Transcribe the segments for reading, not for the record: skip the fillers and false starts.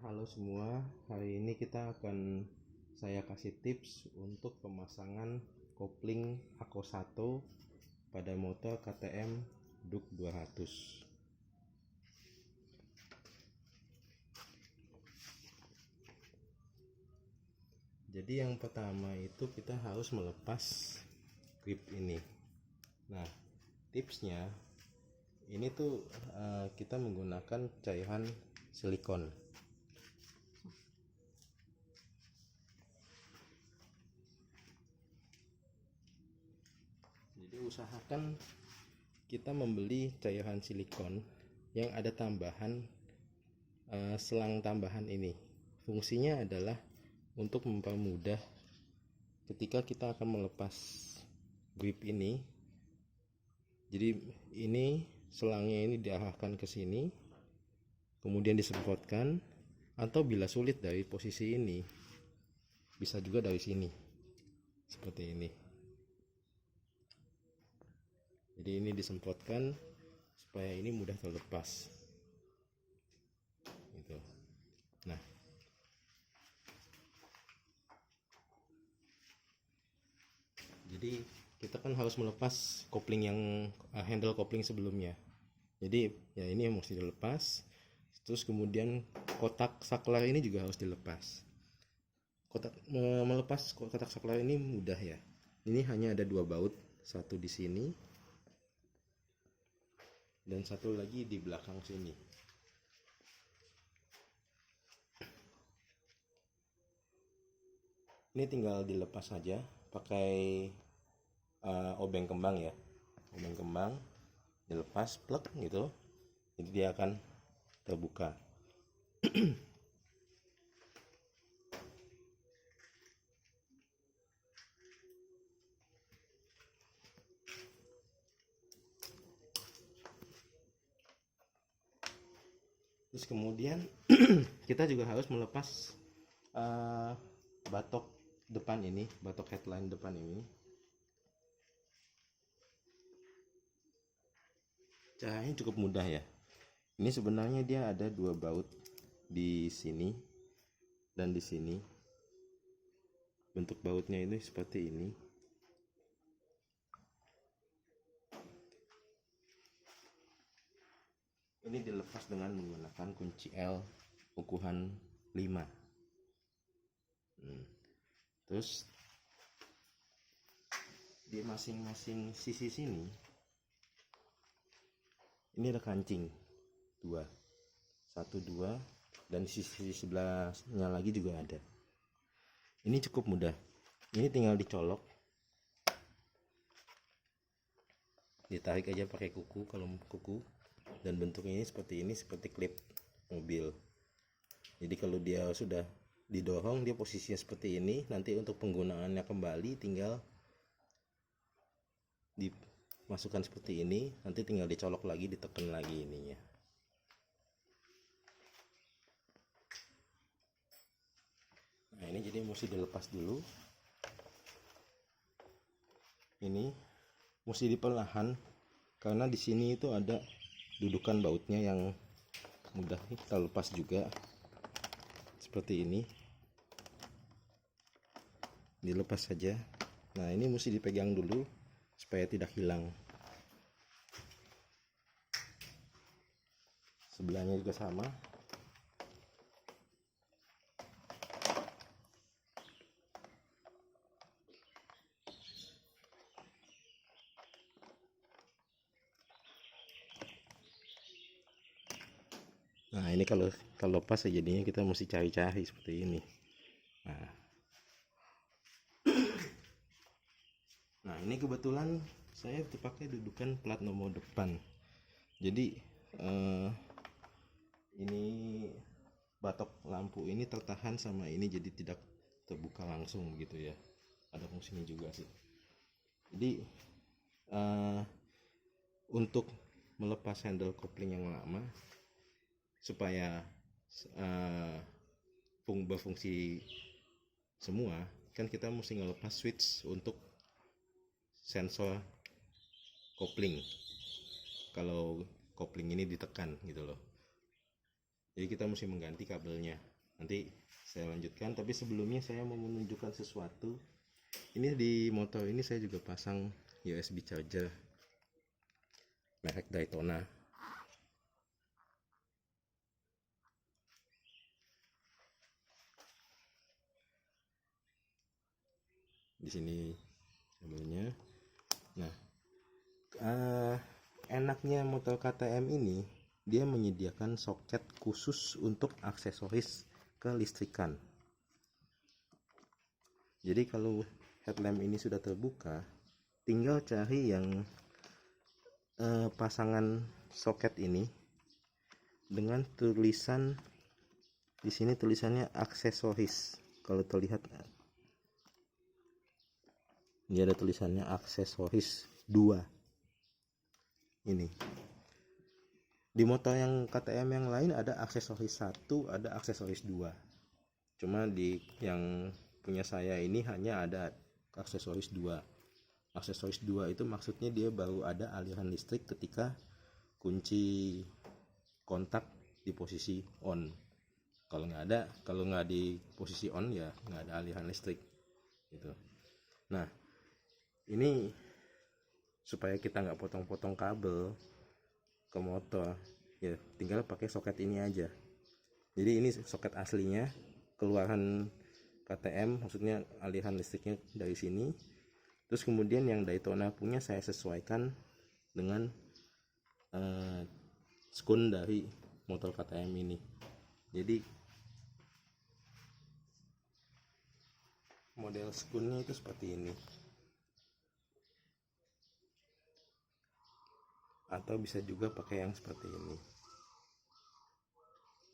Halo semua, hari ini saya kasih tips untuk pemasangan kopling Ako 1 pada motor KTM Duk 200. Jadi yang pertama itu kita harus melepas grip ini. Nah, tipsnya ini tuh kita menggunakan cairan silikon. Jadi usahakan kita membeli cairan silikon yang ada tambahan selang tambahan ini. Fungsinya adalah untuk mempermudah ketika kita akan melepas grip ini. Jadi ini selangnya ini diarahkan ke sini, kemudian disemprotkan, atau bila sulit dari posisi ini bisa juga dari sini seperti ini. Jadi ini disemprotkan supaya ini mudah terlepas gitu. Nah, jadi kita kan harus melepas kopling yang handle kopling sebelumnya. Jadi ya ini mesti dilepas. Terus kemudian kotak saklar ini juga harus dilepas. Melepas kotak saklar ini mudah ya. Ini hanya ada 2 baut, satu di sini dan satu lagi di belakang sini. Ini tinggal dilepas saja pakai obeng kembang ya. Obeng kembang dilepas plek gitu. Jadi dia akan terbuka. Terus kemudian kita juga harus melepas batok depan ini, batok headline depan ini. Caranya cukup mudah ya. Ini sebenarnya dia ada 2 baut di sini dan di sini. Bentuk bautnya ini seperti ini. Ini dilepas dengan menggunakan kunci L ukuran 5. Terus di masing-masing sisi sini ini ada kancing 2, 1, 2, dan sisi sebelahnya lagi juga ada. Ini cukup mudah. Ini tinggal dicolok, ditarik aja pakai kuku kalau kuku, dan bentuknya ini seperti klip mobil. Jadi kalau dia sudah didorong, dia posisinya seperti ini. Nanti untuk penggunaannya kembali tinggal dimasukkan seperti ini, nanti tinggal dicolok lagi, ditekan lagi ininya. Nah, ini jadi mesti dilepas dulu. Ini mesti diperlahan karena di sini itu ada dudukan bautnya yang mudah kita lepas juga. Seperti ini. Dilepas saja. Nah, ini mesti dipegang dulu supaya tidak hilang. Sebelahnya juga sama. Nah, ini kalau lepas jadinya kita mesti cari-cari seperti ini. Nah, ini kebetulan saya dipakai dudukan plat nomor depan. Jadi ini batok lampu ini tertahan sama ini, jadi tidak terbuka langsung gitu ya. Ada fungsinya juga sih. Jadi untuk melepas handle kopling yang lama supaya berfungsi semua, kan kita mesti ngelepas switch untuk sensor kopling kalau kopling ini ditekan gitu loh. Jadi kita mesti mengganti kabelnya. Nanti saya lanjutkan, tapi sebelumnya saya mau menunjukkan sesuatu. Ini di motor ini saya juga pasang USB charger merek Daytona. Di sini kabelnya. Nah, enaknya motor KTM ini dia menyediakan soket khusus untuk aksesoris kelistrikan. Jadi kalau headlamp ini sudah terbuka, tinggal cari yang pasangan soket ini dengan tulisan di sini, tulisannya aksesoris. Kalau terlihat, ini ada tulisannya aksesoris 2. Ini di motor yang KTM yang lain ada aksesoris 1, ada aksesoris 2. Cuma di yang punya saya ini hanya ada aksesoris 2. Aksesoris 2 itu maksudnya dia baru ada aliran listrik ketika kunci kontak di posisi on. Kalau nggak di posisi on ya nggak ada aliran listrik gitu. Nah, ini supaya kita nggak potong-potong kabel ke motor, ya tinggal pakai soket ini aja. Jadi ini soket aslinya, keluaran KTM, maksudnya aliran listriknya dari sini. Terus kemudian yang Daytona punya saya sesuaikan dengan skun dari motor KTM ini. Jadi model skunnya itu seperti ini, atau bisa juga pakai yang seperti ini.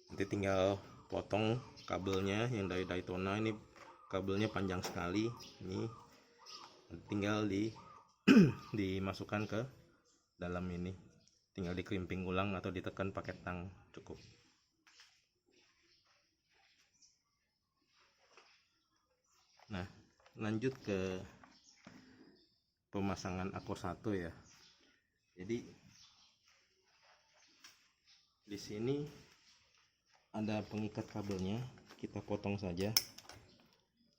Nanti tinggal potong kabelnya yang dari Daytona. Ini kabelnya panjang sekali, ini tinggal dimasukkan ke dalam ini, tinggal dikerimping ulang atau ditekan pakai tang, cukup. Nah, lanjut ke pemasangan Akko 1 ya. Jadi di sini ada pengikat kabelnya, kita potong saja.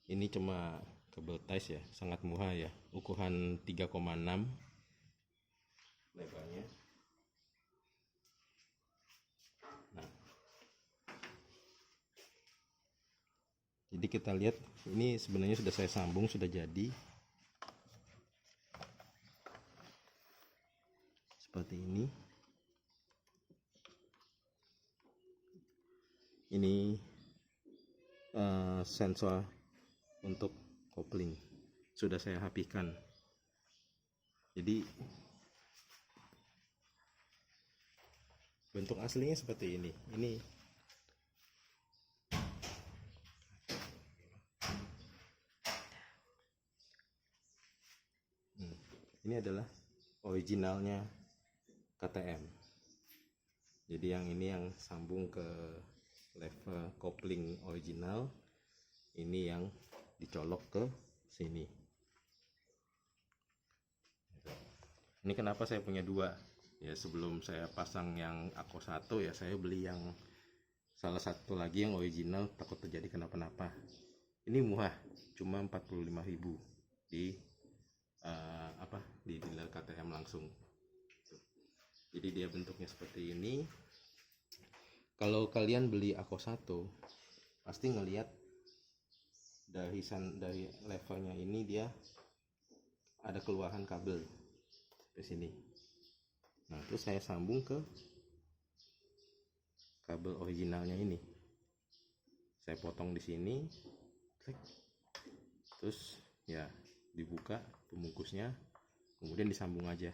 Ini cuma kabel ties ya, sangat murah ya, ukuran 3,6 lebarnya. Nah, jadi kita lihat ini sebenarnya sudah saya sambung, sudah jadi seperti ini. Ini sensor untuk kopling sudah saya rapikan. Jadi bentuk aslinya seperti ini. Ini adalah originalnya KTM. Jadi yang ini yang sambung ke level kopling original, ini yang dicolok ke sini. Ini kenapa saya punya dua ya, sebelum saya pasang yang Akko 1 ya saya beli yang salah satu lagi yang original, takut terjadi kenapa-napa. Ini murah, cuma 45.000 di di dealer KTM langsung. Jadi dia bentuknya seperti ini. Kalau kalian beli Akko 1 pasti ngelihat dari levelnya ini dia ada keluaran kabel ke sini. Nah, terus saya sambung ke kabel originalnya ini. Saya potong di sini, klik. Terus ya dibuka pembungkusnya, kemudian disambung aja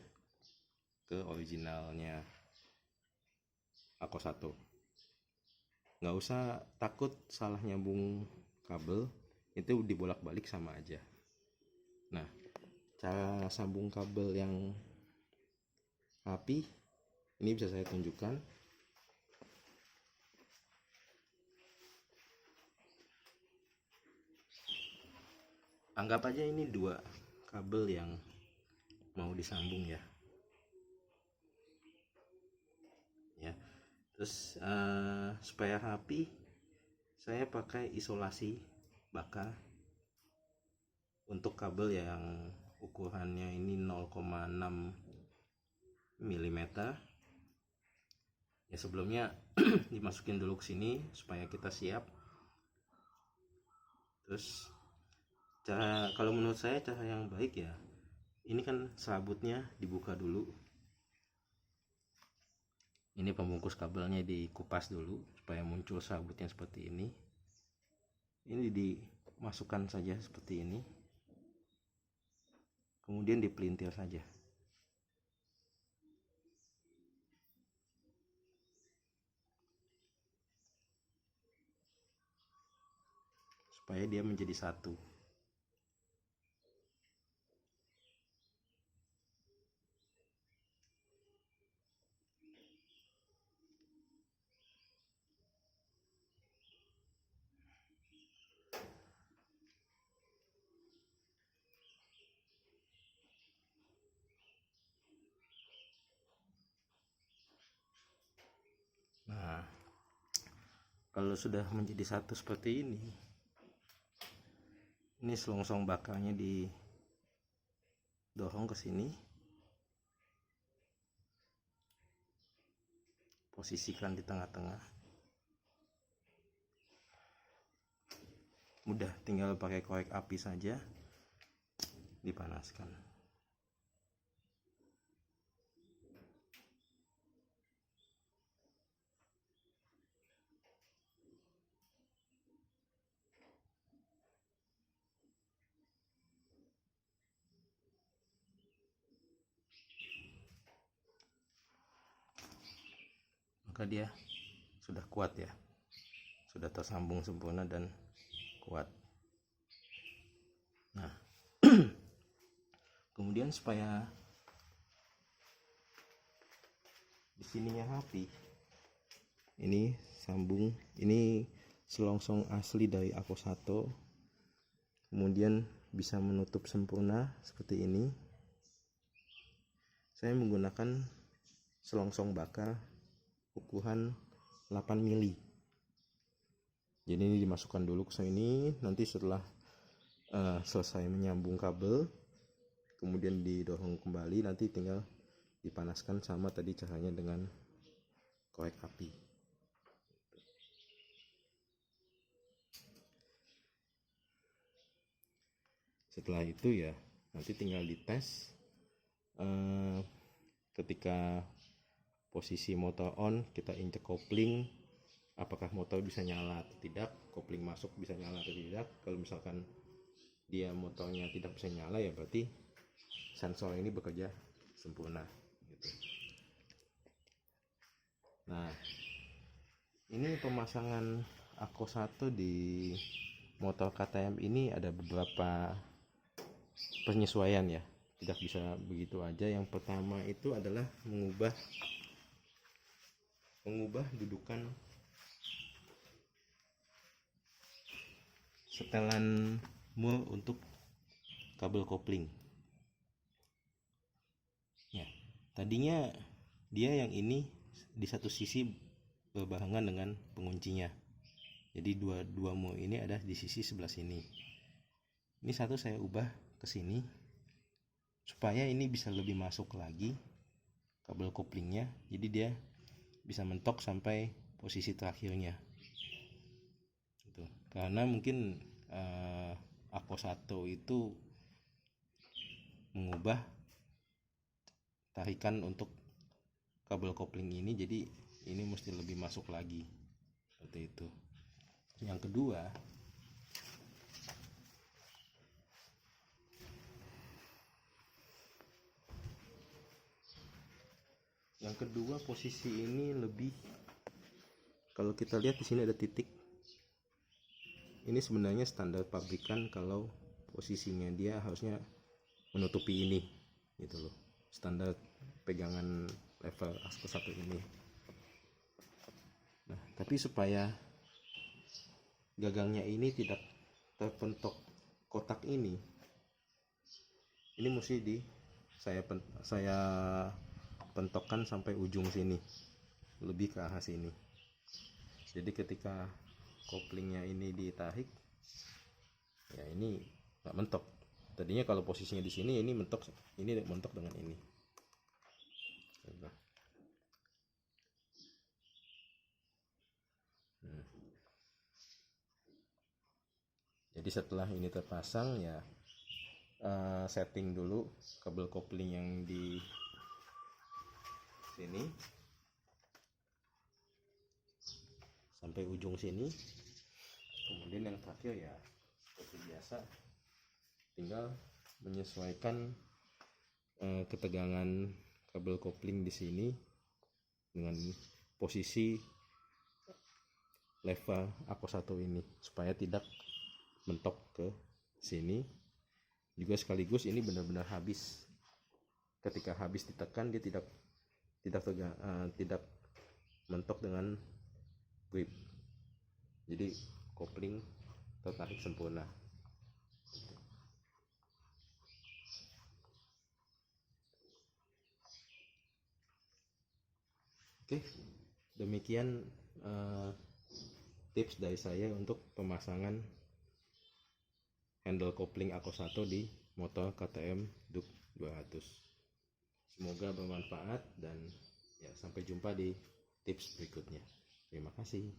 ke originalnya Akko 1. Nggak usah takut salah nyambung kabel, itu dibolak-balik sama aja. Nah, cara sambung kabel yang rapi ini bisa saya tunjukkan. Anggap aja ini 2 kabel yang mau disambung ya. Terus supaya rapi, saya pakai isolasi bakal untuk kabel yang ukurannya ini 0,6 mm. Ya sebelumnya dimasukin dulu ke sini supaya kita siap. Terus kalau menurut saya cara yang baik ya, ini kan serabutnya dibuka dulu. Ini pembungkus kabelnya dikupas dulu supaya muncul serabutnya seperti ini. Ini dimasukkan saja seperti ini. Kemudian dipelintir saja. Supaya dia menjadi satu. Nah, kalau sudah menjadi satu seperti ini selongsong bakalnya didorong ke sini, posisikan di tengah-tengah. Mudah, tinggal pakai korek api saja, dipanaskan. Maka dia sudah kuat ya, sudah tersambung sempurna dan kuat. Nah, kemudian supaya di sininya rapi, ini sambung, ini selongsong asli dari Ako1, kemudian bisa menutup sempurna seperti ini. Saya menggunakan selongsong bakal ukuran 8 mili. Jadi ini dimasukkan dulu ke sini, nanti setelah selesai menyambung kabel, kemudian didorong kembali, nanti tinggal dipanaskan sama tadi caranya dengan korek api. Setelah itu ya nanti tinggal dites ketika posisi motor on, kita injek kopling, apakah motor bisa nyala atau tidak, kopling masuk bisa nyala atau tidak. Kalau misalkan dia motornya tidak bisa nyala, ya berarti sensor ini bekerja sempurna gitu. Nah, ini pemasangan Ako1 di motor KTM ini ada beberapa penyesuaian ya, tidak bisa begitu aja. Yang pertama itu adalah mengubah dudukan setelan mul untuk kabel kopling ya. Tadinya dia yang ini di satu sisi berbarengan dengan penguncinya, jadi dua mul ini ada di sisi sebelah sini. Ini satu saya ubah ke sini supaya ini bisa lebih masuk lagi kabel koplingnya, jadi dia bisa mentok sampai posisi terakhirnya gitu. Karena mungkin Ako1 itu mengubah tarikan untuk kabel kopling ini, jadi ini mesti lebih masuk lagi seperti itu. Yang kedua posisi ini lebih, kalau kita lihat di sini ada titik. Ini sebenarnya standar pabrikan, kalau posisinya dia harusnya menutupi ini gitu loh, standar pegangan level Ako1 ini. Nah, tapi supaya gagangnya ini tidak terpentok kotak ini mesti saya pentokkan sampai ujung sini, lebih ke arah sini. Jadi ketika koplingnya ini ditarik, ya ini nggak mentok. Tadinya kalau posisinya di sini, ini mentok dengan ini. Jadi setelah ini terpasang, ya setting dulu kabel kopling yang di sini sampai ujung sini. Kemudian yang terakhir ya seperti biasa, tinggal menyesuaikan ketegangan kabel kopling di sini dengan posisi level Ako 1 ini supaya tidak mentok ke sini. Juga sekaligus ini benar-benar habis. Ketika habis ditekan, dia tidak mentok dengan grip. Jadi kopling tertarik sempurna. Oke, demikian tips dari saya untuk pemasangan handle kopling Ako 1 di motor KTM Duke 200. Semoga bermanfaat dan ya sampai jumpa di tips berikutnya. Terima kasih.